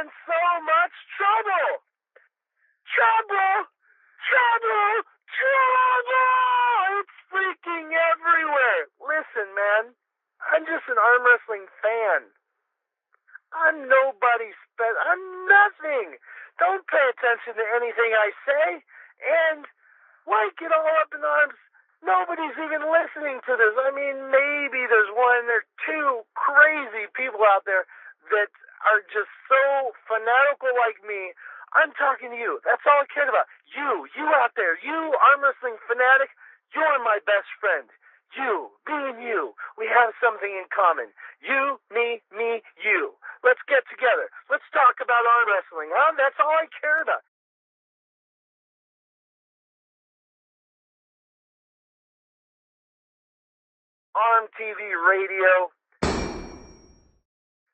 in so much trouble. Trouble! Trouble! Trouble! It's freaking everywhere. Listen, man, I'm just an arm wrestling fan. I'm I'm nothing. Don't pay attention to anything I say. And why get all up in arms? Nobody's even listening to this. I mean, maybe there's one or two crazy people out there that are just so fanatical like me. I'm talking to you. That's all I cared about. You out there, you arm wrestling fanatic, you're my best friend. You, me and you, we have something in common. You, me, you. Let's get together. Let's talk about arm wrestling, huh? That's all I care about. ARMTV Radio.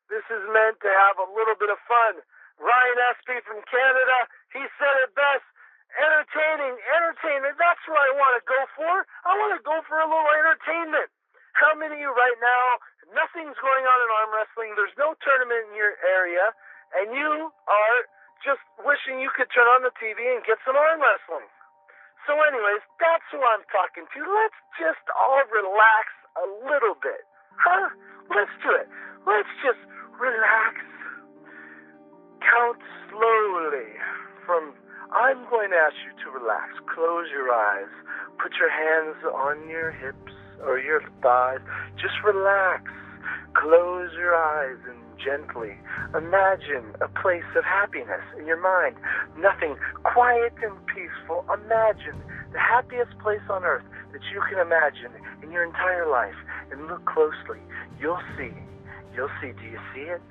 This is meant to have a little bit of fun. Ryan Espy from Canada, he said it best. Entertainment, that's what I want to go for. I want to go for a little entertainment. How many of you right now, nothing's going on in arm wrestling, there's no tournament in your area, and you are just wishing you could turn on the TV and get some arm wrestling? So anyways, that's who I'm talking to. Let's just all relax a little bit. Huh? Let's do it. Let's just relax. Count slowly from... I'm going to ask you to relax. Close your eyes. Put your hands on your hips or your thighs. Just relax. Close your eyes and gently imagine a place of happiness in your mind. Nothing, quiet and peaceful. Imagine the happiest place on earth that you can imagine in your entire life. And look closely. You'll see. Do you see it?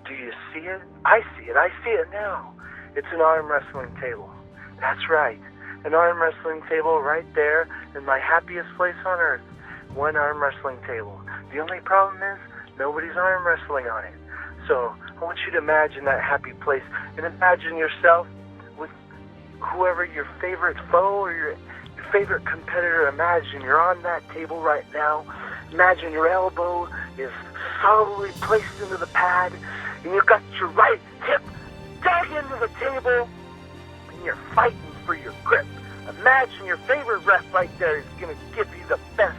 Do you see it? I see it. I see it now. It's an arm wrestling table. That's right. An arm wrestling table right there in my happiest place on earth. One arm wrestling table. The only problem is nobody's arm wrestling on it. So I want you to imagine that happy place and imagine yourself with whoever your favorite foe or your favorite competitor. Imagine you're on that table right now. Imagine your elbow is solidly placed into the pad and you've got your right hip dug into the table and you're fighting for your grip. Imagine your favorite ref right there is going to give you the best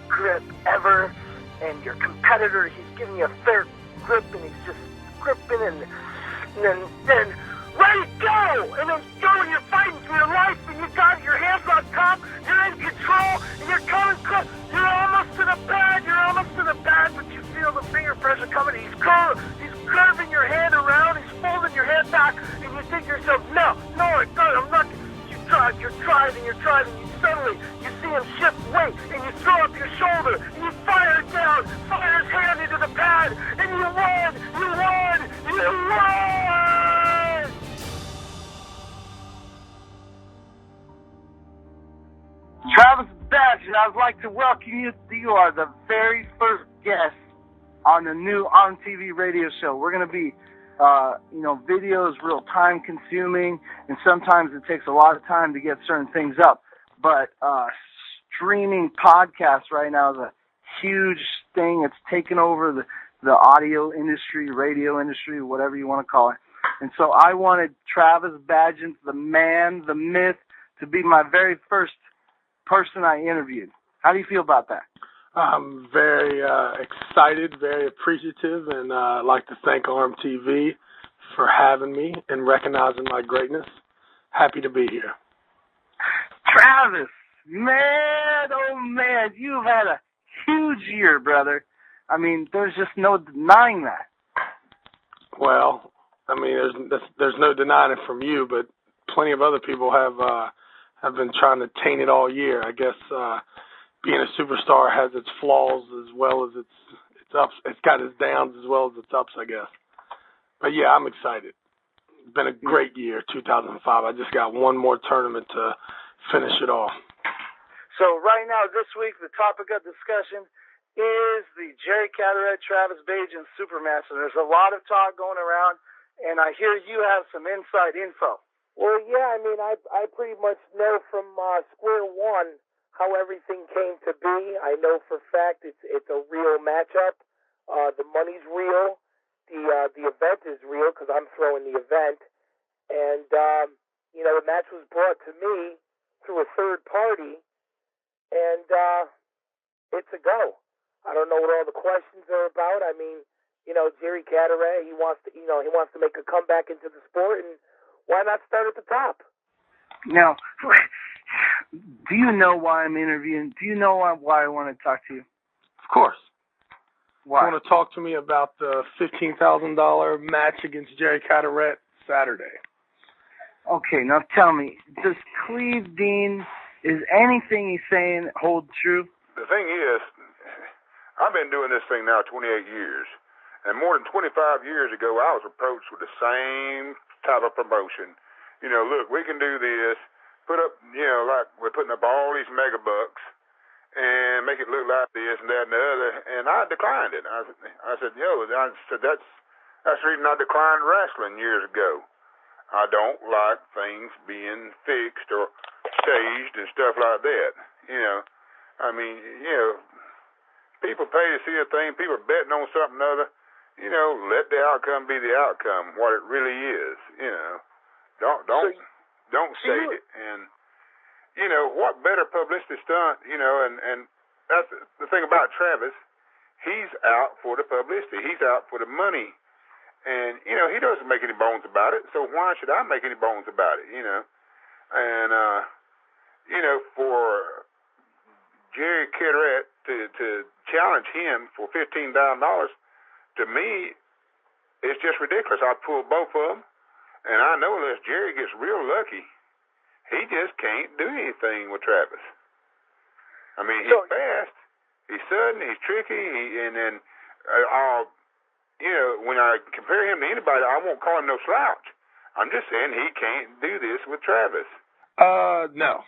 grip ever, and your competitor, he's giving you a fair grip and he's just gripping and then ready, go! And then go and you're fighting for your life and you got your hands on top, you're in control, and you're coming close, you're almost to the pad, but you feel the finger pressure coming, he's curving your hand around, he's folding your hand back, and you think to yourself, no, I'm not, you're driving, you suddenly, you see him shift weight, and you throw up your shoulder, and you fire it down, fire his hand into the pad, and you won! Travis Bagent, I'd like to welcome you. You are the very first guest on the new ARMTV radio show. We're going to be, video is real time consuming, and sometimes it takes a lot of time to get certain things up. But streaming podcasts right now is a huge thing. It's taken over the audio industry, radio industry, whatever you want to call it. And so I wanted Travis Bagent, the man, the myth, to be my very first person I interviewed. How do you feel about that? I'm very excited, very appreciative, and I'd like to thank ARMTV for having me and recognizing my greatness. Happy to be here. Travis, man, oh man, you've had a huge year, brother. I mean, there's just no denying that. Well, I mean, there's no denying it from you, but plenty of other people have been trying to taint it all year. I guess being a superstar has its flaws as well as its ups. It's got its downs as well as its ups, I guess. But yeah, I'm excited. It's been a great year, 2005. I just got one more tournament to finish it off. So right now, this week, the topic of discussion is the Jerry Cadorette, Travis Bagent Supermatch. And there's a lot of talk going around, and I hear you have some inside info. Well, yeah, I mean, I pretty much know from square one how everything came to be. I know for a fact it's a real matchup. The money's real, the event is real because I'm throwing the event, and the match was brought to me through a third party, and it's a go. I don't know what all the questions are about. I mean, Jerry Cadorette, he wants to make a comeback into the sport, and why not start at the top? Now, do you know why I'm interviewing? Do you know why I want to talk to you? Of course. Why? You want to talk to me about the $15,000 match against Jerry Cadorette Saturday? Okay, now tell me, does Cleve Dean, is anything he's saying hold true? The thing is, I've been doing this thing now 28 years, and more than 25 years ago, I was approached with the same type of promotion. Look, we can do this, put up, like we're putting up all these mega bucks, and make it look like this and that and the other, and I declined it. I said, that's the reason I declined wrestling years ago. I don't like things being fixed or staged and stuff like that. People pay to see a thing, people are betting on something or other. Let the outcome be the outcome, what it really is. Don't stage it. And what better publicity stunt, and that's the thing about Travis. He's out for the publicity. He's out for the money. And, he doesn't make any bones about it, so why should I make any bones about it, And, for Jerry Cadorette to challenge him for $15,000, to me, it's just ridiculous. I pulled both of them, and I know unless Jerry gets real lucky, he just can't do anything with Travis. I mean, he's fast, he's sudden, he's tricky, when I compare him to anybody, I won't call him no slouch. I'm just saying he can't do this with Travis. No.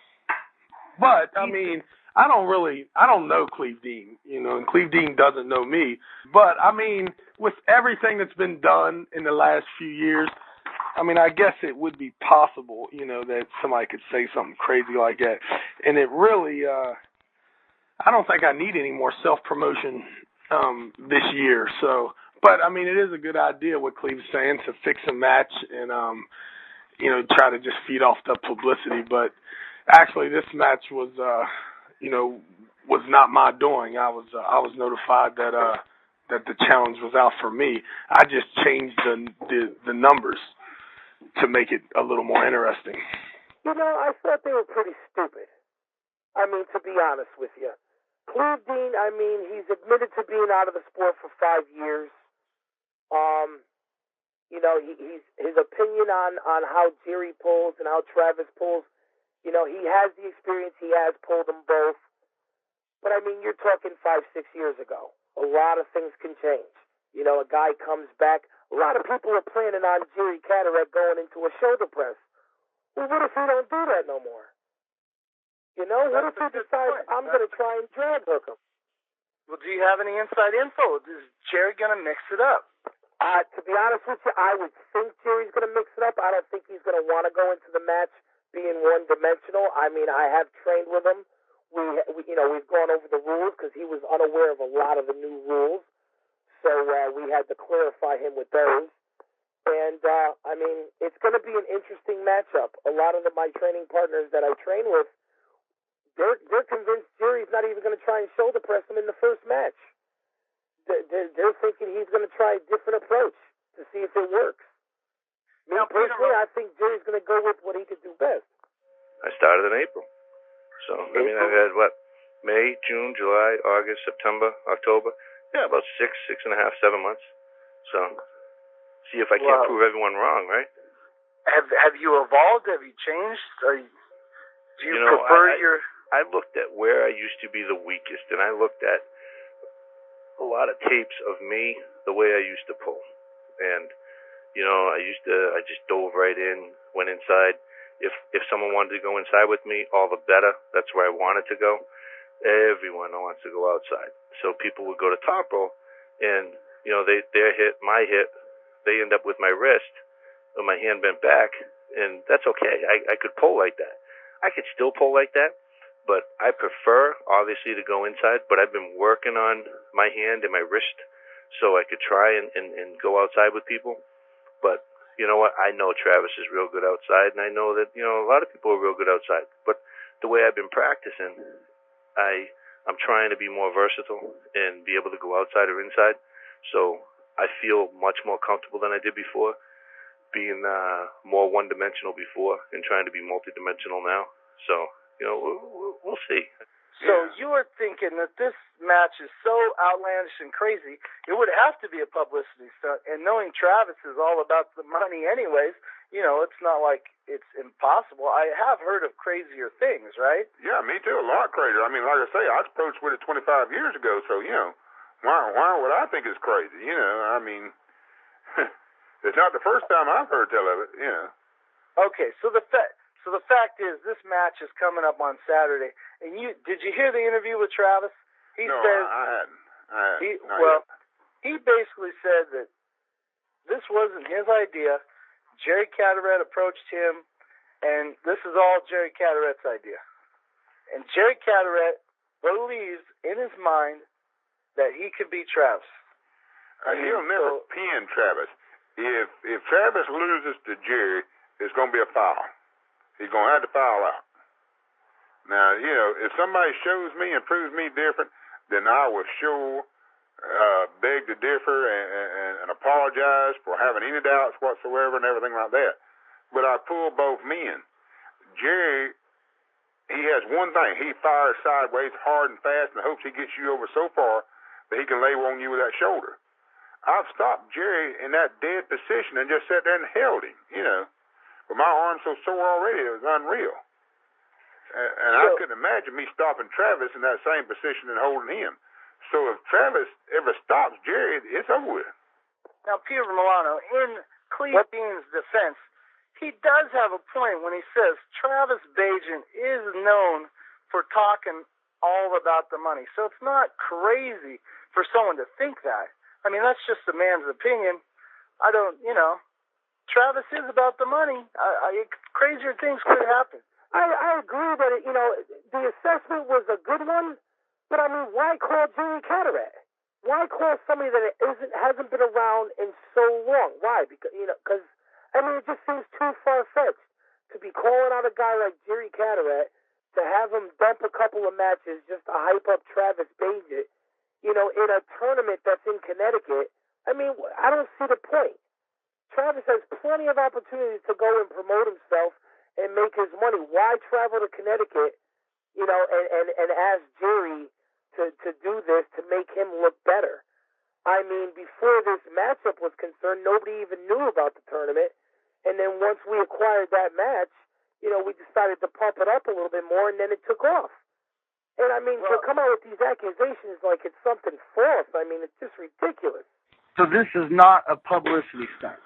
But, I mean, I don't know Cleve Dean, and Cleve Dean doesn't know me. But, I mean, with everything that's been done in the last few years, I mean, I guess it would be possible, that somebody could say something crazy like that. And it really, I don't think I need any more self-promotion this year. So, but, I mean, it is a good idea what Cleve's saying to fix a match and, try to just feed off the publicity. But actually, this match was, was not my doing. I was notified that the challenge was out for me. I just changed the numbers to make it a little more interesting. I thought they were pretty stupid. I mean, to be honest with you. Cleve Dean, I mean, he's admitted to being out of the sport for 5 years. His opinion on how Jerry pulls and how Travis pulls, he has the experience. He has pulled them both. But, I mean, you're talking 5-6 years ago. A lot of things can change. A guy comes back. A lot of people are planning on Jerry Cadorette going into a shoulder press. Well, what if he don't do that no more? What if he decides I'm going to try and drag hook him? Well, do you have any inside info? Is Jerry going to mix it up? To be honest with you, I would think Jerry's going to mix it up. I don't think he's going to want to go into the match being one-dimensional. I mean, I have trained with him. We've gone over the rules because he was unaware of a lot of the new rules. So we had to clarify him with those. And, I mean, it's going to be an interesting matchup. A lot of my training partners that I train with, they're convinced Jerry's not even going to try and shoulder press him in the first match. They're thinking he's going to try a different approach to see if it works. Me personally, I think Jerry's going to go with what he could do best. I started in April. So, I mean, I've had, May, June, July, August, September, October. Yeah, about 6 and a half, 7 months. So, see if I can't prove everyone wrong, right? Have you evolved? Have you changed? Do you prefer I looked at where I used to be the weakest, and I looked at a lot of tapes of me, the way I used to pull. And, I just dove right in, went inside. If someone wanted to go inside with me, all the better. That's where I wanted to go. Everyone wants to go outside. So people would go to top roll, and, their hit, my hit, they end up with my wrist or my hand bent back, and that's okay. I could pull like that. I could still pull like that, but I prefer, obviously, to go inside. But I've been working on my hand and my wrist so I could try and go outside with people. But you know what? I know Travis is real good outside, and I know that a lot of people are real good outside. But the way I've been practicing, I'm trying to be more versatile and be able to go outside or inside. So I feel much more comfortable than I did before, being more one-dimensional before and trying to be multi-dimensional now. So we'll see. So you were thinking that this match is so outlandish and crazy, it would have to be a publicity stunt. And knowing Travis is all about the money anyways, it's not like it's impossible. I have heard of crazier things, right? Yeah, me too. A lot crazier. I mean, like I say, I was approached with it 25 years ago, so, why would I think it's crazy? I mean, it's not the first time I've heard tell of it, Okay, so the fact is, this match is coming up on Saturday. And did you hear the interview with Travis? No, I hadn't. He basically said that this wasn't his idea. Jerry Cadorette approached him, and this is all Jerry Cadorette's idea. And Jerry Cadorette believes in his mind that he could beat Travis. He'll never pin Travis. If Travis loses to Jerry, it's going to be a foul. He's going to have to foul out. Now, if somebody shows me and proves me different, then I will sure beg to differ and apologize for having any doubts whatsoever and everything like that. But I pull both men. Jerry, he has one thing. He fires sideways hard and fast and hopes he gets you over so far that he can lay on you with that shoulder. I've stopped Jerry in that dead position and just sat there and held him, But my arm's so sore already, it was unreal. And I couldn't imagine me stopping Travis in that same position and holding him. So if Travis ever stops Jerry, it's over with. Now, Peter Milano, in Cleve Dean's defense, he does have a point when he says Travis Bagent is known for talking all about the money. So it's not crazy for someone to think that. I mean, that's just a man's opinion. Travis is about the money. Crazier things could happen. I agree that, the assessment was a good one, but I mean, why call Jerry Cadorette? Why call somebody that hasn't been around in so long? Why? Because, it just seems too far-fetched to be calling out a guy like Jerry Cadorette to have him dump a couple of matches just to hype up Travis Bagent, in a tournament that's in Connecticut. I mean, I don't see the point. Travis has plenty of opportunities to go and promote himself and make his money. Why travel to Connecticut, and ask Jerry to do this to make him look better? I mean, before this matchup was concerned, nobody even knew about the tournament. And then once we acquired that match, we decided to pump it up a little bit more, and then it took off. And I mean, to come out with these accusations like it's something false, I mean, it's just ridiculous. So this is not a publicity stunt?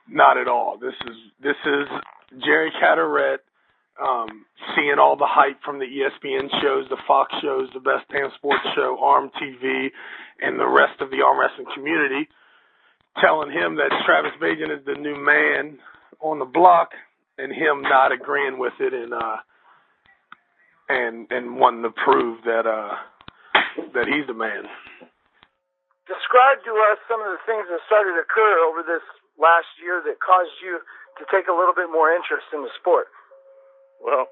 Not at all. This is Jerry Cadorette seeing all the hype from the ESPN shows, the Fox shows, the Best Damn Sports Show, ARMTV, and the rest of the arm wrestling community, telling him that Travis Bagent is the new man on the block, and him not agreeing with it and wanting to prove that he's the man. Describe to us some of the things that started to occur over this last year that caused you to take a little bit more interest in the sport. Well,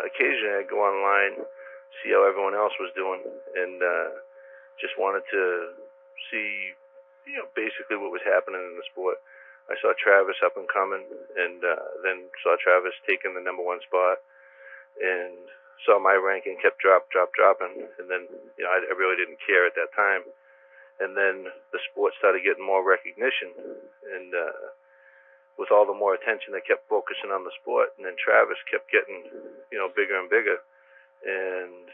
occasionally I'd go online, see how everyone else was doing, and just wanted to see, basically what was happening in the sport. I saw Travis up and coming, and then saw Travis taking the number one spot, and saw my ranking kept dropping, and then I really didn't care at that time. And then the sport started getting more recognition, and with all the more attention, they kept focusing on the sport. And then Travis kept getting, bigger and bigger, and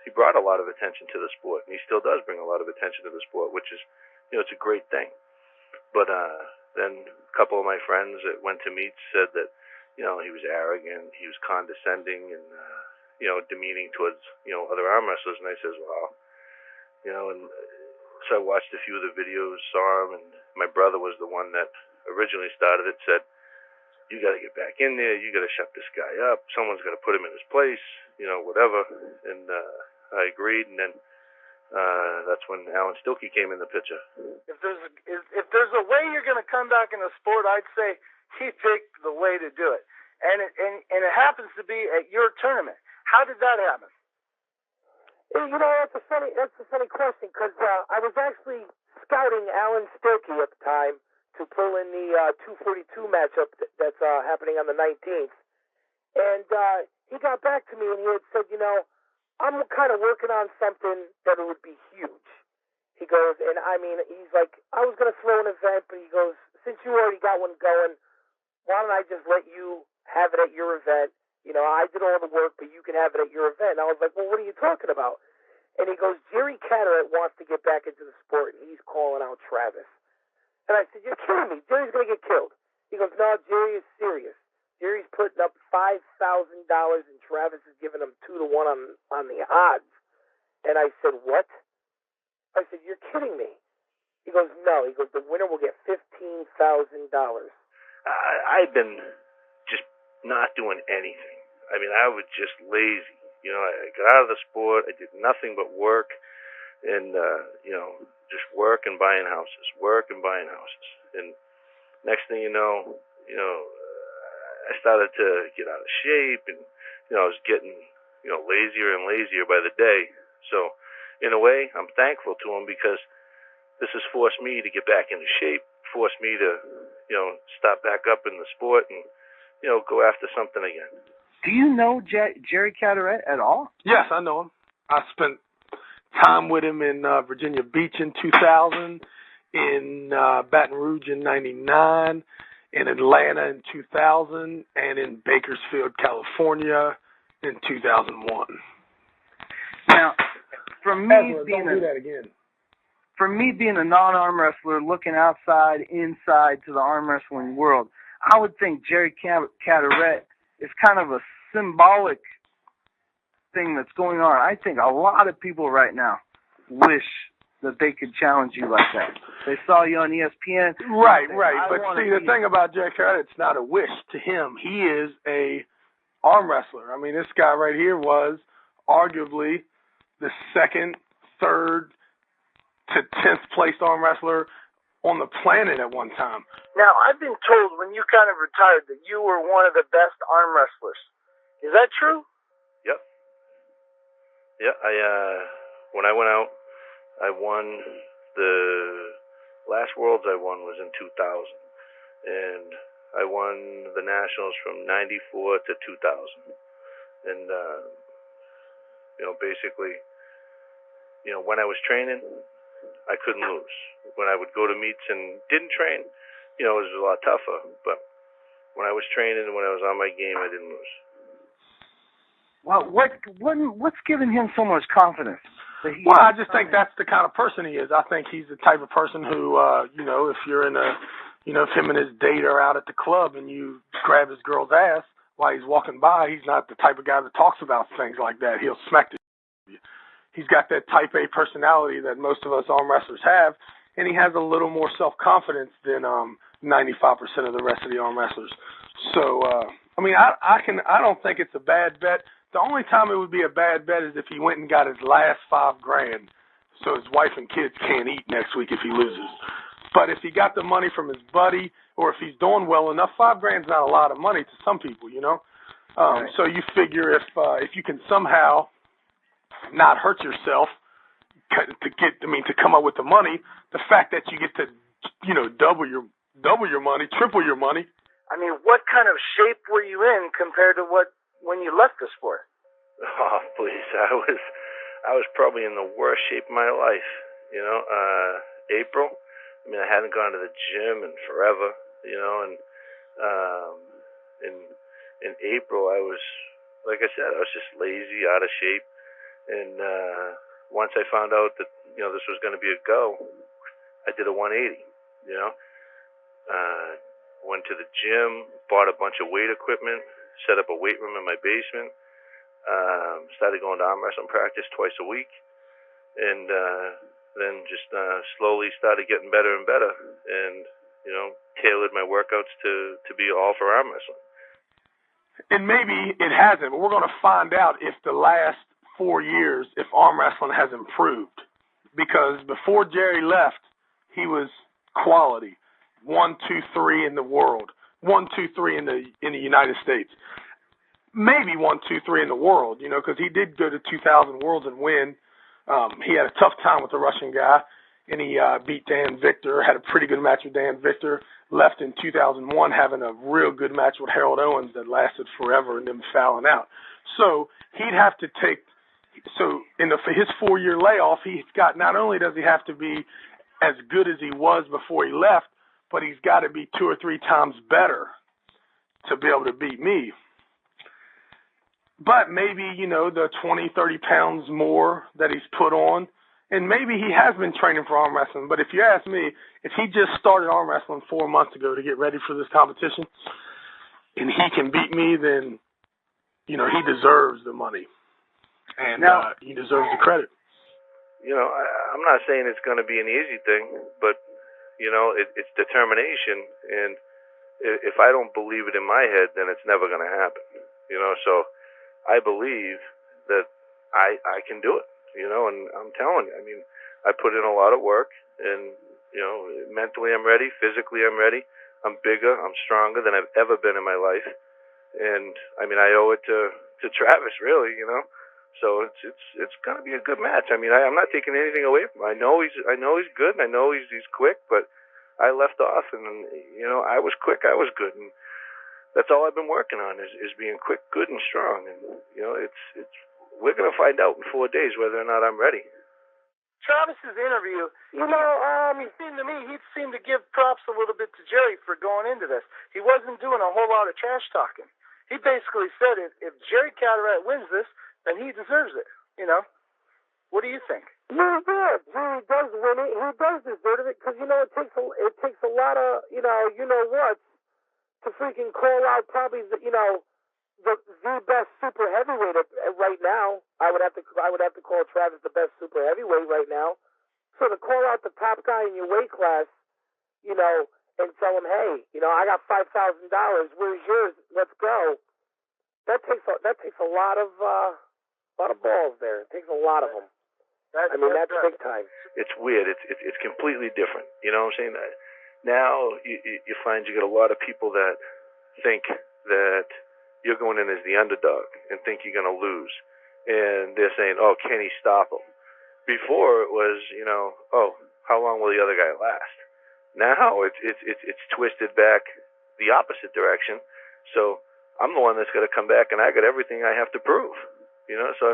he brought a lot of attention to the sport, and he still does bring a lot of attention to the sport, which is, it's a great thing. But then a couple of my friends that went to meets said that, he was arrogant, he was condescending, and demeaning towards other arm wrestlers. And I says, well, and so I watched a few of the videos, saw him, and my brother was the one that originally started it, said, you got to get back in there, you got to shut this guy up, someone's got to put him in his place, whatever. And I agreed, and then that's when Alan Stilkey came in the picture. If there's a way you're going to come back in the sport, I'd say he picked the way to do it, and it happens to be at your tournament. How did that happen? That's a funny question, because I was actually scouting Alan Stilkey at the time to pull in the 242 matchup that's happening on the 19th, and he got back to me and he had said, I'm kind of working on something that would be huge. He goes, and I mean, he's like, I was going to throw an event, but he goes, since you already got one going, why don't I just let you have it at your event? I did all the work, but you can have it at your event. And I was like, well, what are you talking about? And he goes, Jerry Cadorette wants to get back into the sport, and he's calling out Travis. And I said, you're kidding me. Jerry's going to get killed. He goes, no, Jerry is serious. Jerry's putting up $5,000, and Travis is giving him 2-1 on the odds. And I said, what? I said, you're kidding me. He goes, no. He goes, the winner will get $15,000. I've been just not doing anything. I mean, I was just lazy. I got out of the sport. I did nothing but work and, just work and buying houses, And next thing you know, I started to get out of shape, and, I was getting, lazier and lazier by the day. So, in a way, I'm thankful to him, because this has forced me to get back into shape, forced me to, start back up in the sport and, go after something again. Do you know Jerry Cadorette at all? Yes, I know him. I spent time with him in Virginia Beach in 2000, in Baton Rouge in 99, in Atlanta in 2000, and in Bakersfield, California in 2001. Now, for me, being a non-arm wrestler, looking outside, inside to the arm wrestling world, I would think Jerry Cadorette is kind of a symbolic thing that's going on. I think a lot of people right now wish that they could challenge you like that. They saw you on ESPN. Right. But see, the thing about Jerry Cadorette, it's not a wish to him. He is a arm wrestler. I mean, this guy right here was arguably the second, third to 10th placed arm wrestler on the planet at one time. Now, I've been told when you kind of retired that you were one of the best arm wrestlers. Is that true? Yep. Yeah, when I went out, I won the last Worlds I won was in 2000. And I won the Nationals from 94 to 2000. And, basically, when I was training, I couldn't lose. When I would go to meets and didn't train, it was a lot tougher. But when I was training and when I was on my game, I didn't lose. Well, what's giving him so much confidence? Well, I just think that's the kind of person he is. I think he's the type of person who, if you're in if him and his date are out at the club and you grab his girl's ass while he's walking by, he's not the type of guy that talks about things like that. He'll smack the you. He's got that type A personality that most of us arm wrestlers have, and he has a little more self-confidence than 95% of the rest of the arm wrestlers. So, I don't think it's a bad bet. The only time it would be a bad bet is if he went and got his last $5,000, so his wife and kids can't eat next week if he loses. But if he got the money from his buddy, or if he's doing well enough, $5,000 is not a lot of money to some people, Right. So you figure if you can somehow not hurt yourself to come up with the money, the fact that you get to, double your money, triple your money. I mean, what kind of shape were you in compared to when you left the sport? Oh, please. I was probably in the worst shape of my life. April, I hadn't gone to the gym in forever, and in April I was, like I said, I was just lazy, out of shape. And once I found out that, this was going to be a go, I did a 180, went to the gym, bought a bunch of weight equipment, set up a weight room in my basement, started going to arm wrestling practice twice a week, and then just slowly started getting better and better, and, tailored my workouts to be all for arm wrestling. And maybe it hasn't, but we're going to find out if the last 4 years, if arm wrestling has improved. because before Jerry left, he was quality, 1, 2, 3 in the world, 1, 2, 3 in the United States, maybe 1, 2, 3 in the world, because he did go to 2,000 Worlds and win. He had a tough time with the Russian guy, and he beat Dan Victor, had a pretty good match with Dan Victor, left in 2001 having a real good match with Harold Owens that lasted forever and them fouling out. So he'd have to take, for his 4-year layoff, he's got, not only does he have to be as good as he was before he left, but he's got to be 2 or 3 times better to be able to beat me. But maybe, the 20, 30 pounds more that he's put on, and maybe he has been training for arm wrestling. But if you ask me, if he just started arm wrestling 4 months ago to get ready for this competition, and he can beat me, then, he deserves the money. And he deserves the credit. I'm not saying it's going to be an easy thing, but, it's determination. And if I don't believe it in my head, then it's never going to happen. So I believe that I can do it, and I'm telling you, I put in a lot of work, and, mentally I'm ready, physically I'm ready, I'm bigger, I'm stronger than I've ever been in my life, and, I owe it to Travis, really, so it's going to be a good match. I'm not taking anything away from him. I know he's good, and I know he's quick, but I left off, and, I was quick, I was good, and that's all I've been working on is being quick, good, and strong. And we're gonna find out in 4 days whether or not I'm ready. Travis's interview, he seemed to me he'd seem to give props a little bit to Jerry for going into this. He wasn't doing a whole lot of trash talking. He basically said if Jerry Cadorette wins this, then he deserves it. What do you think? Yeah, Jerry does win it. He does deserve it because it takes a lot of what. To freaking call out probably the best super heavyweight right now. I would have to call Travis the best super heavyweight right now. So to call out the top guy in your weight class, and tell him, hey, I got $5,000. Where's yours? Let's go. That takes a lot of balls there. It takes a lot of them. That's big time. It's weird. It's completely different. You know what I'm saying? Now you find you get a lot of people that think that you're going in as the underdog and think you're going to lose. And they're saying, oh, can he stop him? Before it was, how long will the other guy last? Now it's twisted back the opposite direction. So I'm the one that's going to come back and I got everything I have to prove. So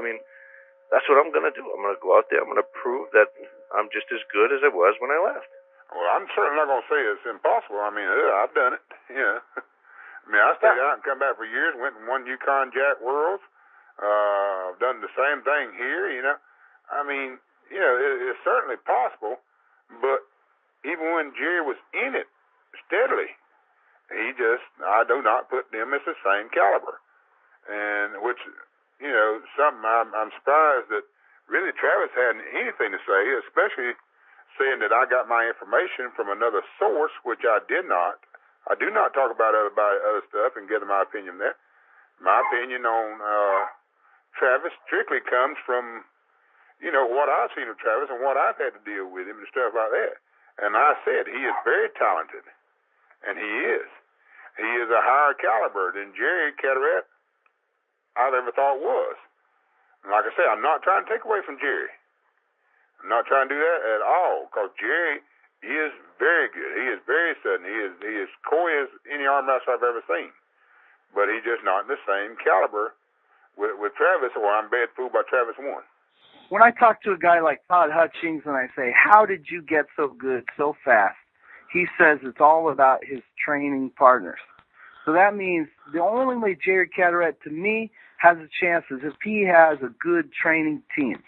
that's what I'm going to do. I'm going to go out there. I'm going to prove that I'm just as good as I was when I left. Well, I'm certainly not going to say it's impossible. I've done it. I stayed out and come back for years, went and won Yukon Jack Worlds. I've done the same thing here, it's certainly possible. But even when Jerry was in it steadily, I do not put them as the same caliber. And which, something I'm surprised that really Travis hadn't anything to say, especially saying that I got my information from another source, which I did not. I do not talk about other stuff and give them my opinion there. My opinion on Travis strictly comes from, what I've seen of Travis and what I've had to deal with him and stuff like that. And I said he is very talented, and he is. He is a higher caliber than Jerry Cadorette I've ever thought was. And like I said, I'm not trying to take away from Jerry. I'm not trying to do that at all, because Jerry is very good. He is very sudden. He is coy as any arm wrestler I've ever seen. But he's just not in the same caliber with Travis, or I'm bad fooled by Travis 1. When I talk to a guy like Todd Hutchings and I say, how did you get so good so fast? He says it's all about his training partners. So that means the only way Jerry Cadorette, to me, has a chance is if he has a good training team.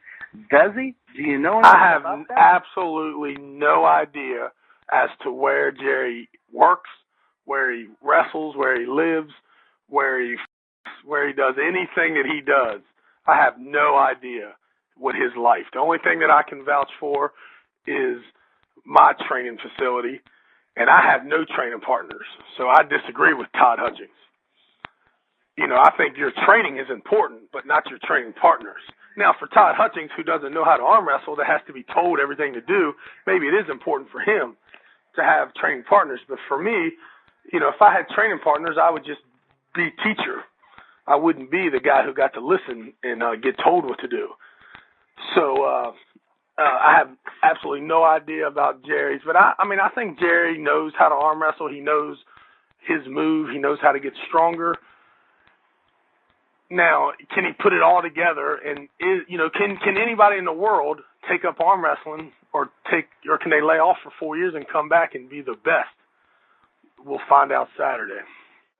Does he? Do you know anything about that? I have absolutely no idea as to where Jerry works, where he wrestles, where he lives, where he does anything that he does. I have no idea what his life. The only thing that I can vouch for is my training facility, and I have no training partners. So I disagree with Todd Hutchings. I think your training is important, but not your training partners. Now, for Todd Hutchings, who doesn't know how to arm wrestle, that has to be told everything to do, maybe it is important for him to have training partners. But for me, you know, if I had training partners, I would just be teacher. I wouldn't be the guy who got to listen and get told what to do. So I have absolutely no idea about Jerry's. But, I mean, I think Jerry knows how to arm wrestle. He knows his move. He knows how to get stronger. Now, can he put it all together? And can anybody in the world take up arm wrestling, or can they lay off for 4 years and come back and be the best? We'll find out Saturday.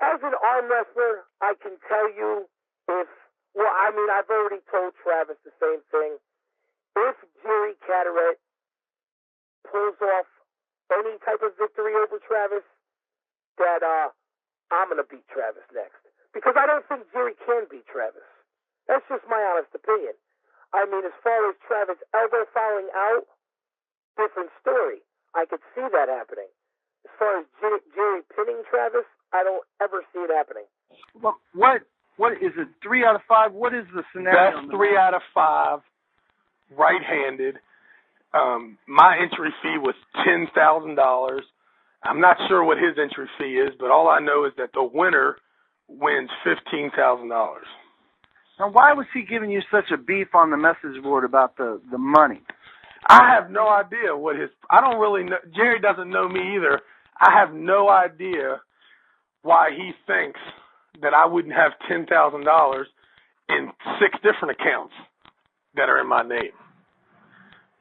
As an arm wrestler, I can tell you I've already told Travis the same thing. If Jerry Cadorette pulls off any type of victory over Travis, that I'm going to beat Travis next. Because I don't think Jerry can beat Travis. That's just my honest opinion. I mean, as far as Travis elbow falling out, different story. I could see that happening. As far as Jerry pinning Travis, I don't ever see it happening. Well, what is it, 3 out of 5? What is the scenario? Best 3 out of 5, right-handed. My entry fee was $10,000. I'm not sure what his entry fee is, but all I know is that the winner wins $15,000. Now, why was he giving you such a beef on the message board about the money? I have no idea I don't really know. Jerry doesn't know me either. I have no idea why he thinks that I wouldn't have $10,000 in 6 different accounts that are in my name.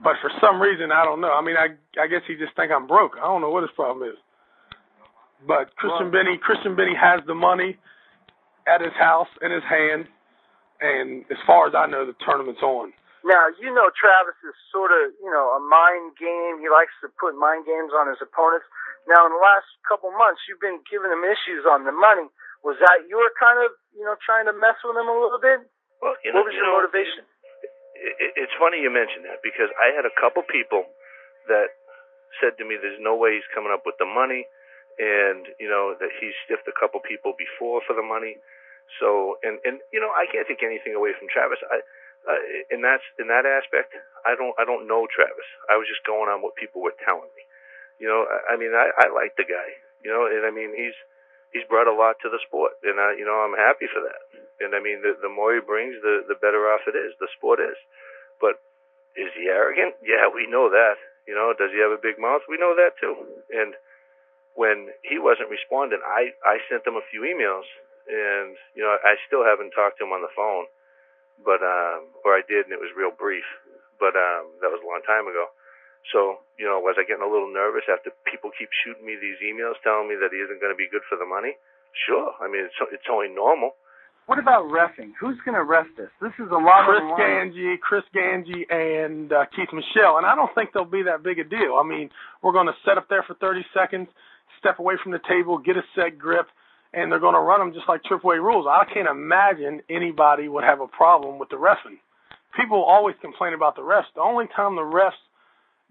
But for some reason, I don't know. I mean, I guess he just think I'm broke. I don't know what his problem is. But Christian Benny has the money at his house in his hand, and as far as I know, the tournament's on. Now, Travis is sort of, a mind game. He likes to put mind games on his opponents. Now, in the last couple months, you've been giving him issues on the money. Was that you were kind of, trying to mess with him a little bit? Well, what was your motivation? It's funny you mention that, because I had a couple people that said to me there's no way he's coming up with the money, and, that he's stiffed a couple people before for the money. So, and I can't take anything away from Travis. In that aspect, I don't know Travis. I was just going on what people were telling me. I like the guy, and I mean, he's brought a lot to the sport, and I'm happy for that. And I mean, the more he brings, the better off it is. The sport is. But is he arrogant? Yeah, we know that. Does he have a big mouth? We know that too. And when he wasn't responding, I sent him a few emails, and I still haven't talked to him on the phone, but or I did, and it was real brief, but that was a long time ago. So was I getting a little nervous after people keep shooting me these emails telling me that he isn't going to be good for the money? Sure, I mean it's only normal. What about reffing? Who's going to ref this? This is a lot of Chris Ganji, and Keith Michelle, and I don't think they'll be that big a deal. I mean, we're going to set up there for 30 seconds, step away from the table, get a set grip, and they're going to run them just like AAA rules. I can't imagine anybody would have a problem with the reffing. People always complain about the refs. The only time the refs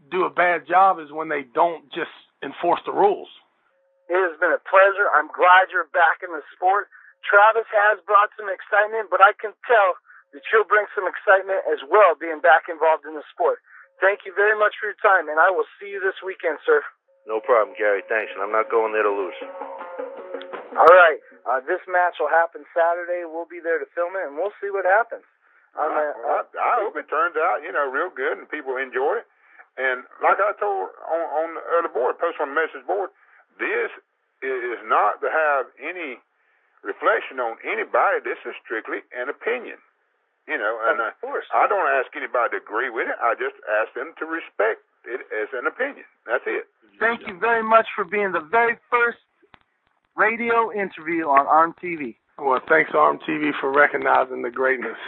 do a bad job is when they don't just enforce the rules. It has been a pleasure. I'm glad you're back in the sport. Travis has brought some excitement, but I can tell that you'll bring some excitement as well being back involved in the sport. Thank you very much for your time, and I will see you this weekend, sir. No problem, Gary. Thanks, and I'm not going there to lose. All right. This match will happen Saturday. We'll be there to film it, and we'll see what happens. I hope it turns out, real good and people enjoy it. And like I told on the other board, post on the message board, this is not to have any reflection on anybody. This is strictly an opinion. And of course. I don't ask anybody to agree with it. I just ask them to respect it as an opinion. That's it. Thank you very much for being the very first radio interview on ARMTV. Well, thanks, ARMTV, for recognizing the greatness.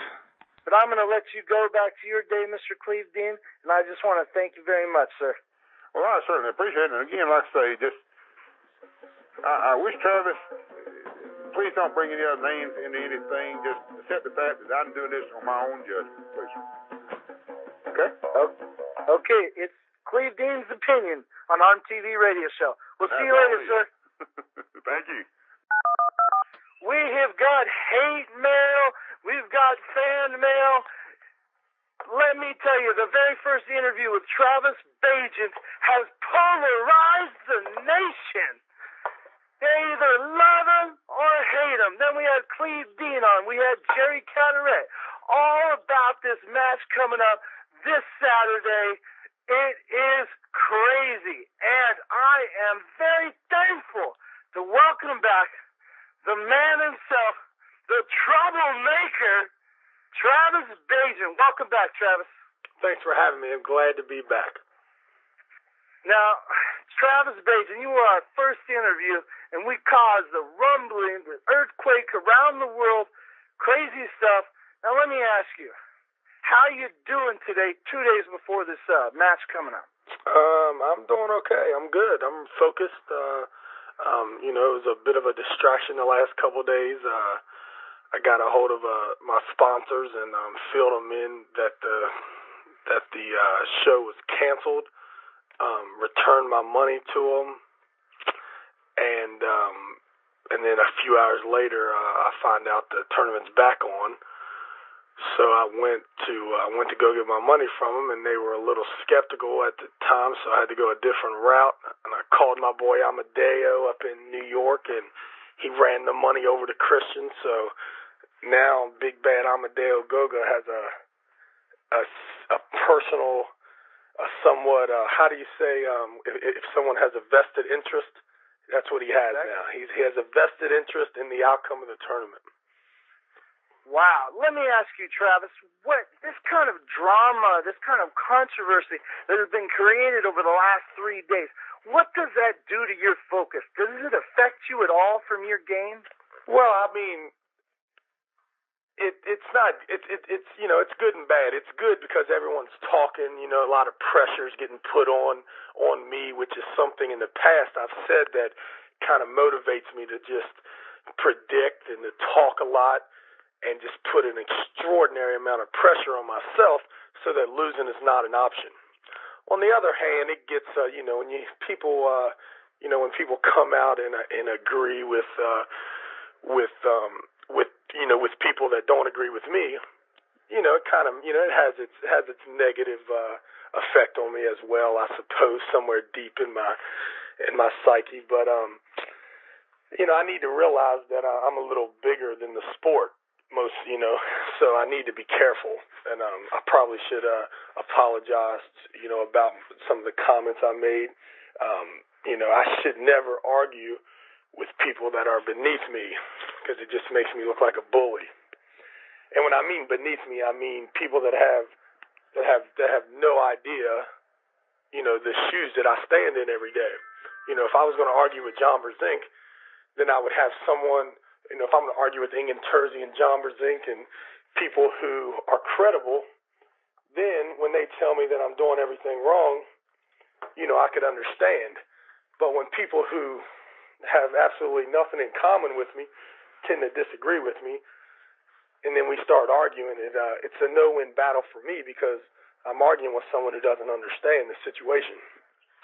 But I'm going to let you go back to your day, Mr. Cleve Dean, and I just want to thank you very much, sir. Well, I certainly appreciate it. And again, like I say, I wish Travis, please don't bring any other names into anything. Just accept the fact that I'm doing this on my own judgment, please. Okay? Okay, it's Cleve Dean's opinion on ARMTV Radio Show. We'll see you later, sir. Thank you. We have got hate mail. We've got fan mail. let me tell you, the very first interview with Travis Bagent has polarized the nation. They either love him or hate him. Then we had Cleve Dean on. We had Jerry Cadorette. All about this match coming up this Saturday. It is crazy. And I am very thankful to welcome back the man himself, the troublemaker, Travis Bagent. Welcome back, Travis. Thanks for having me. I'm glad to be back. Now, Travis Bagent, you were our first interview, and we caused the rumbling, the earthquake around the world, crazy stuff. Now, let me ask you, how you doing today, 2 days before this match coming up? I'm doing okay. I'm good. I'm focused. It was a bit of a distraction the last couple of days. I got a hold of my sponsors and filled them in that the show was canceled. Returned my money to them, and then a few hours later, I find out the tournament's back on. So I went to go get my money from them, and they were a little skeptical at the time, so I had to go a different route. And I called my boy Amadeo up in New York, and he ran the money over to Christian. So now Big Bad Amadeo Goga has a personal. Somewhat, how do you say, if someone has a vested interest, that's what he has now. He has a vested interest in the outcome of the tournament. Wow. Let me ask you, Travis, what this kind of drama, this kind of controversy that has been created over the last 3 days, what does that do to your focus? Does it affect you at all from your game? Well, I mean, it's not. It's good and bad. It's good because everyone's talking. A lot of pressure is getting put on me, which is something in the past I've said that kind of motivates me to just predict and to talk a lot and just put an extraordinary amount of pressure on myself so that losing is not an option. On the other hand, it gets when people come out and agree with people that don't agree with me, it kind of, it has its negative effect on me as well, I suppose, somewhere deep in my psyche. But I need to realize that I'm a little bigger than the sport, so I need to be careful, and I probably should apologize, about some of the comments I made. I should never argue with people that are beneath me, because it just makes me look like a bully. And when I mean beneath me, I mean people that have no idea, the shoes that I stand in every day. If I was going to argue with John Brzenk, then I would have someone, if I'm going to argue with Ingen Terzi and John Brzenk and people who are credible, then when they tell me that I'm doing everything wrong, I could understand. But when people who have absolutely nothing in common with me tend to disagree with me, and then we start arguing, it's a no-win battle for me because I'm arguing with someone who doesn't understand the situation.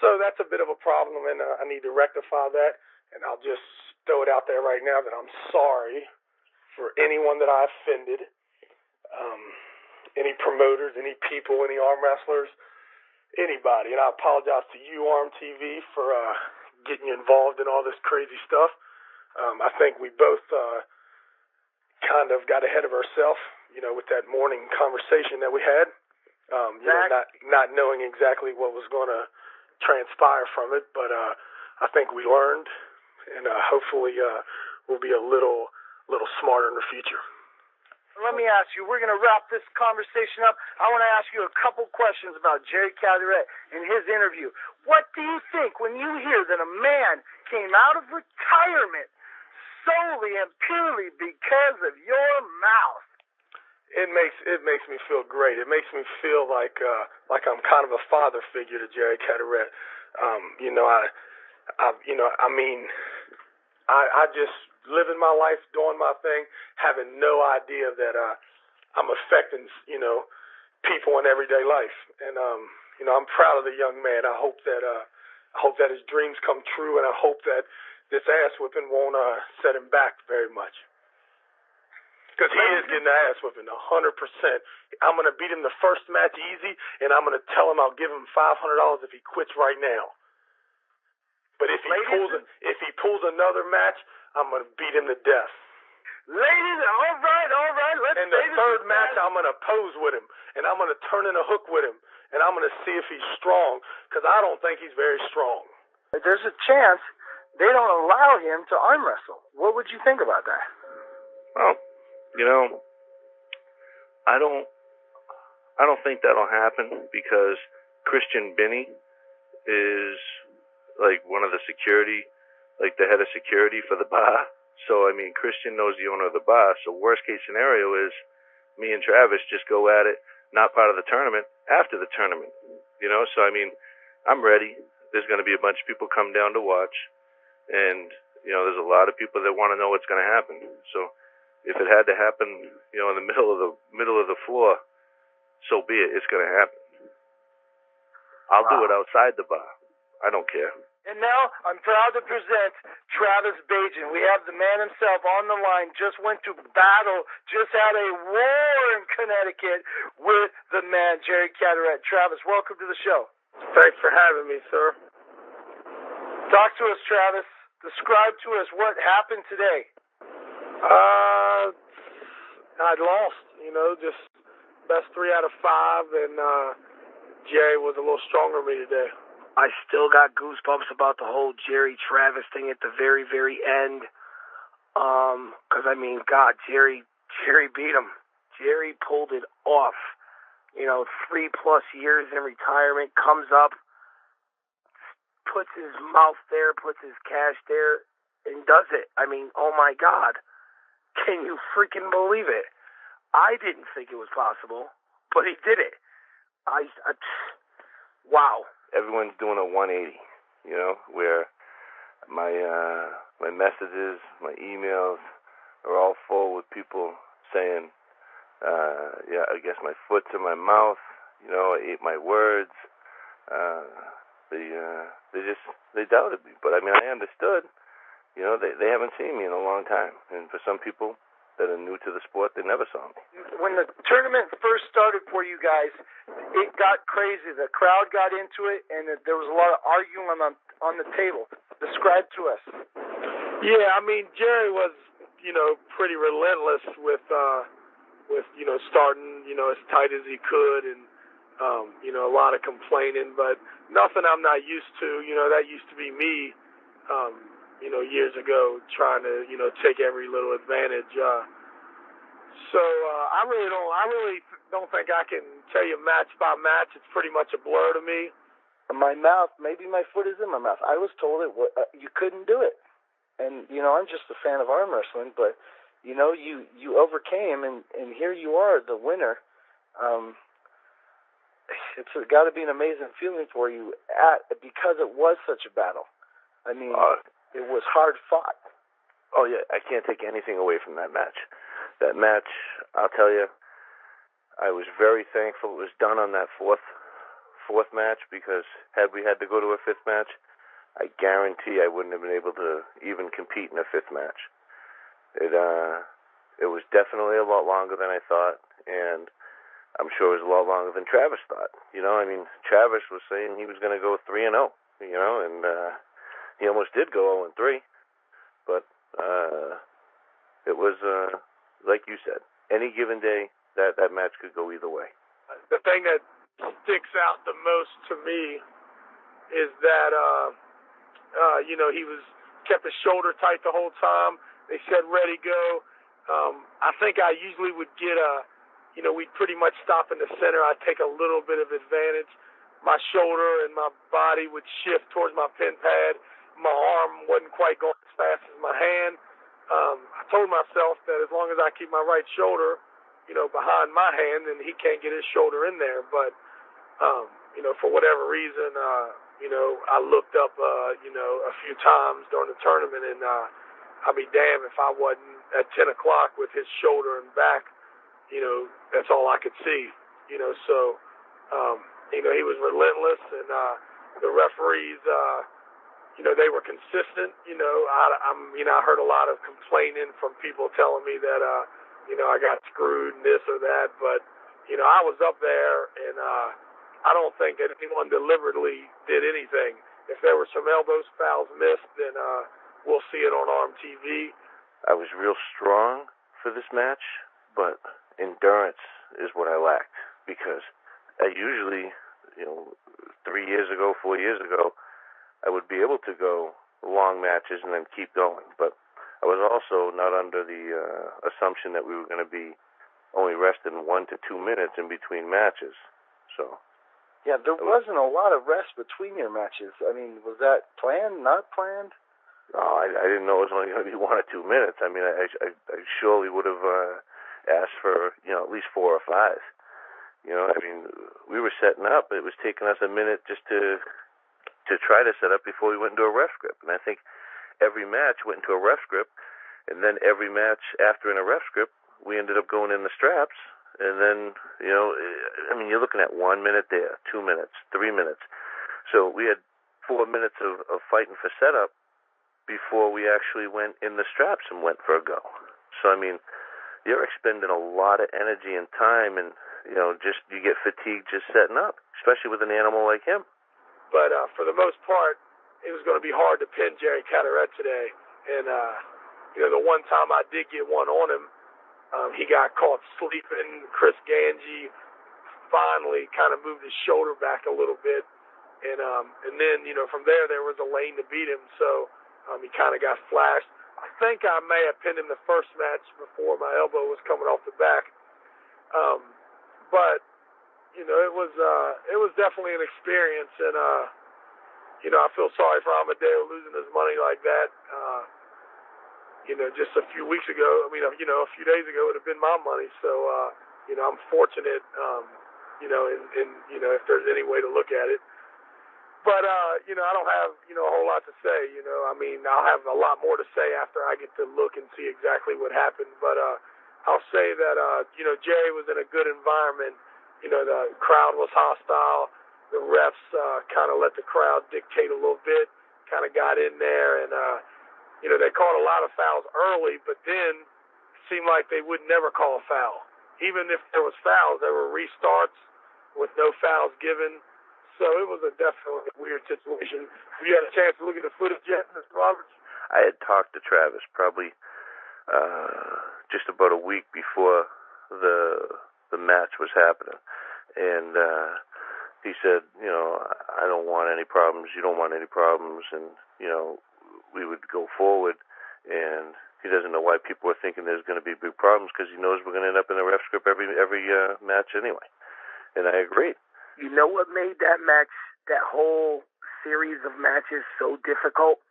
So that's a bit of a problem, and I need to rectify that, and I'll just throw it out there right now that I'm sorry for anyone that I offended, any promoters, any people, any arm wrestlers, anybody, and I apologize to you, ARMTV, for getting you involved in all this crazy stuff. I think we both kind of got ahead of ourselves, with that morning conversation that we had. Not knowing exactly what was going to transpire from it, but I think we learned, and hopefully we'll be a little smarter in the future. Let me ask you, we're going to wrap this conversation up. I want to ask you a couple questions about Jerry Cadorette and his interview. What do you think when you hear that a man came out of retirement solely and purely because of your mouth? It makes me feel great. It makes me feel like I'm kind of a father figure to Jerry Cadorette. I just living my life, doing my thing, having no idea that I'm affecting, people in everyday life. And I'm proud of the young man. I hope that his dreams come true, and I hope that this ass whipping won't set him back very much. Because he is getting the ass whipping, 100%. I'm going to beat him the first match easy, and I'm going to tell him I'll give him $500 if he quits right now. But if he pulls another match, I'm going to beat him to death. Ladies, all right. And the third match, I'm going to pose with him, and I'm going to turn in a hook with him, and I'm going to see if he's strong, because I don't think he's very strong. There's a chance they don't allow him to arm wrestle. What would you think about that? Well, I don't think that'll happen, because Christian Binney is like one of the security, like the head of security for the bar. So, I mean, Christian knows the owner of the bar. So worst case scenario is me and Travis just go at it, not part of the tournament, after the tournament. So, I mean, I'm ready. There's going to be a bunch of people come down to watch. And, there's a lot of people that want to know what's going to happen. So if it had to happen, in the middle of the floor, so be it. It's going to happen. I'll do it outside the bar. I don't care. And now I'm proud to present Travis Bagent. We have the man himself on the line. Just went to battle. Just had a war in Connecticut with the man, Jerry Cadorette. Travis, welcome to the show. Thanks for having me, sir. Talk to us, Travis. Describe to us what happened today. I lost, just best 3 out of 5, and Jerry was a little stronger than me today. I still got goosebumps about the whole Jerry Travis thing at the very, very end. 'Cause I mean, God, Jerry beat him. Jerry pulled it off. 3+ years in retirement, comes up, puts his mouth there, puts his cash there, and does it. I mean, oh my God. Can you freaking believe it? I didn't think it was possible, but he did it. Wow. Everyone's doing a 180, where my messages, my emails are all full with people saying, I guess my foot's in my mouth, I ate my words. They doubted me, but I mean, I understood. They haven't seen me in a long time, and for some people that are new to the sport, they never saw me. When the tournament first started for you guys, it got crazy. The crowd got into it, and there was a lot of arguing on the table. Describe to us. Yeah, I mean, Jerry was, pretty relentless with starting, as tight as he could, and a lot of complaining, but nothing I'm not used to. That used to be me, years ago, trying to, take every little advantage. So I really don't think I can tell you match by match. It's pretty much a blur to me. My mouth, maybe my foot is in my mouth. I was told you couldn't do it. And, I'm just a fan of arm wrestling, but, you overcame, and here you are, the winner. It's got to be an amazing feeling for you because it was such a battle. I mean, it was hard fought. Oh, yeah, I can't take anything away from that match. That match, I'll tell you, I was very thankful it was done on that fourth match, because had we had to go to a 5th match, I guarantee I wouldn't have been able to even compete in a 5th match. It was definitely a lot longer than I thought, and I'm sure it was a lot longer than Travis thought. I mean, Travis was saying he was going to go 3-0, and he almost did go 0-3, but it was, like you said, any given day, that match could go either way. The thing that sticks out the most to me is that, he kept his shoulder tight the whole time. They said, ready, go. I think I usually would get we'd pretty much stop in the center. I'd take a little bit of advantage. My shoulder and my body would shift towards my pin pad. My arm wasn't quite going as fast as my hand. I told myself that as long as I keep my right shoulder, behind my hand, then he can't get his shoulder in there. But, for whatever reason, I looked up, a few times during the tournament, and I'd be damned if I wasn't at 10 o'clock with his shoulder and back. That's all I could see. So, he was relentless, and the referees, they were consistent. I heard a lot of complaining from people telling me that, I got screwed and this or that, but, I was up there, and I don't think that anyone deliberately did anything. If there were some elbow fouls missed, then we'll see it on ARMTV. I was real strong for this match, but endurance is what I lacked, because I usually, 3 years ago, 4 years ago, I would be able to go long matches and then keep going, but I was also not under the assumption that we were going to be only resting 1 to 2 minutes in between matches. So, yeah, there wasn't a lot of rest between your matches. I mean, was that planned, not planned? No, I didn't know it was only going to be 1 or 2 minutes. I mean, I surely would have asked for, at least 4 or 5. I mean, we were setting up. It was taking us a minute just to try to set up before we went into a ref grip. And I think every match went into a ref grip, and then every match after in a ref grip, we ended up going in the straps. And then, I mean, you're looking at 1 minute there, 2 minutes, 3 minutes. So we had 4 minutes of fighting for setup before we actually went in the straps and went for a go. So, I mean, you're expending a lot of energy and time, and, you get fatigued just setting up, especially with an animal like him. But for the most part, it was going to be hard to pin Jerry Cadorette today. And, the one time I did get one on him, he got caught sleeping. Chris Ganji finally kind of moved his shoulder back a little bit. And then, from there was a lane to beat him. So he kind of got flashed. I think I may have pinned him the first match before my elbow was coming off the back. But, it was definitely an experience. And, I feel sorry for Amadeo losing his money like that. Just a few weeks ago, a few days ago, it would have been my money. So, I'm fortunate, if there's any way to look at it. But, I don't have, a whole lot to say, I'll have a lot more to say after I get to look and see exactly what happened. But, I'll say that, Jerry was in a good environment. The crowd was hostile. The refs kind of let the crowd dictate a little bit, kind of got in there, and, they called a lot of fouls early, but then it seemed like they would never call a foul. Even if there was fouls, there were restarts with no fouls given. So it was a definitely weird situation. Have you had a chance to look at the footage yet, Mr. Roberts? I had talked to Travis probably just about a week before the match was happening. And he said, I don't want any problems. You don't want any problems. And, we would go forward. And he doesn't know why people are thinking there's going to be big problems, because he knows we're going to end up in a ref script every match anyway. And I agree. You know what made that match, that whole series of matches so difficult?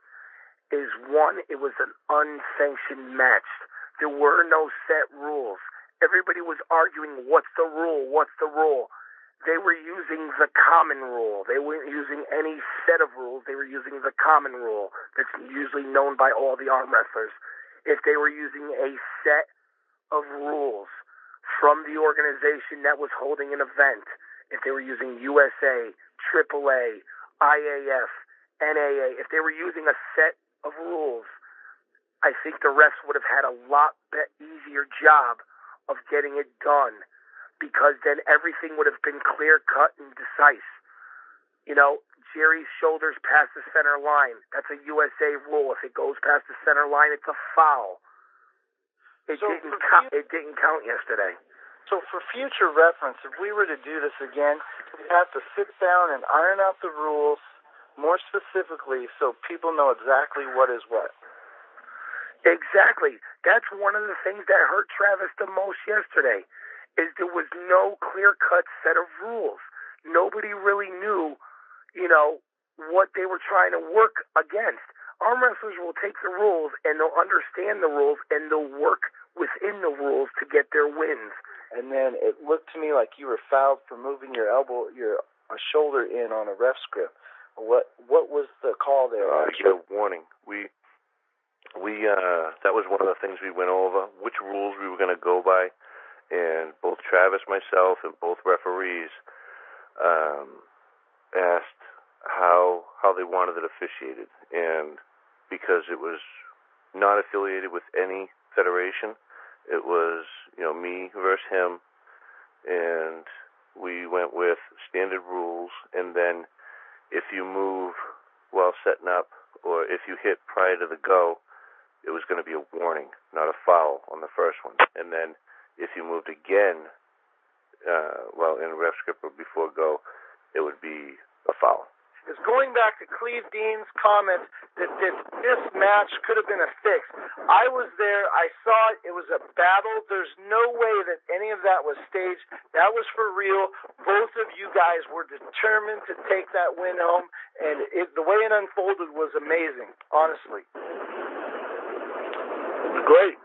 Is one, it was an unsanctioned match. There were no set rules. Everybody was arguing, what's the rule? What's the rule? They were using the common rule. They weren't using any set of rules. They were using the common rule that's usually known by all the arm wrestlers. If they were using a set of rules from the organization that was holding an event, if they were using USA, AAA, IAF, NAA, if they were using a set of rules, I think the refs would have had a lot easier job of getting it done, because then everything would have been clear-cut and decisive. Jerry's shoulders past the center line. That's a USA rule. If it goes past the center line, it's a foul. It didn't count yesterday. So for future reference, if we were to do this again, we'd have to sit down and iron out the rules more specifically so people know exactly what is what. Exactly. That's one of the things that hurt Travis the most yesterday, is there was no clear-cut set of rules. Nobody really knew, what they were trying to work against. Arm wrestlers will take the rules, and they'll understand the rules, and they'll work within the rules to get their wins. And then it looked to me like you were fouled for moving your shoulder in on a ref script. What was the call there? A warning. We that was one of the things we went over, which rules we were going to go by, and both Travis, myself, and both referees asked how they wanted it officiated, and because it was not affiliated with any federation, it was, me versus him, and we went with standard rules, and then if you move while setting up, or if you hit prior to the go, it was going to be a warning, not a foul on the first one. And then if you moved again while in ref script or before go, it would be a foul. Is going back to Cleve Dean's comment that this match could have been a fix. I was there. I saw it. It was a battle. There's no way that any of that was staged. That was for real. Both of you guys were determined to take that win home, and the way it unfolded was amazing, honestly. Great.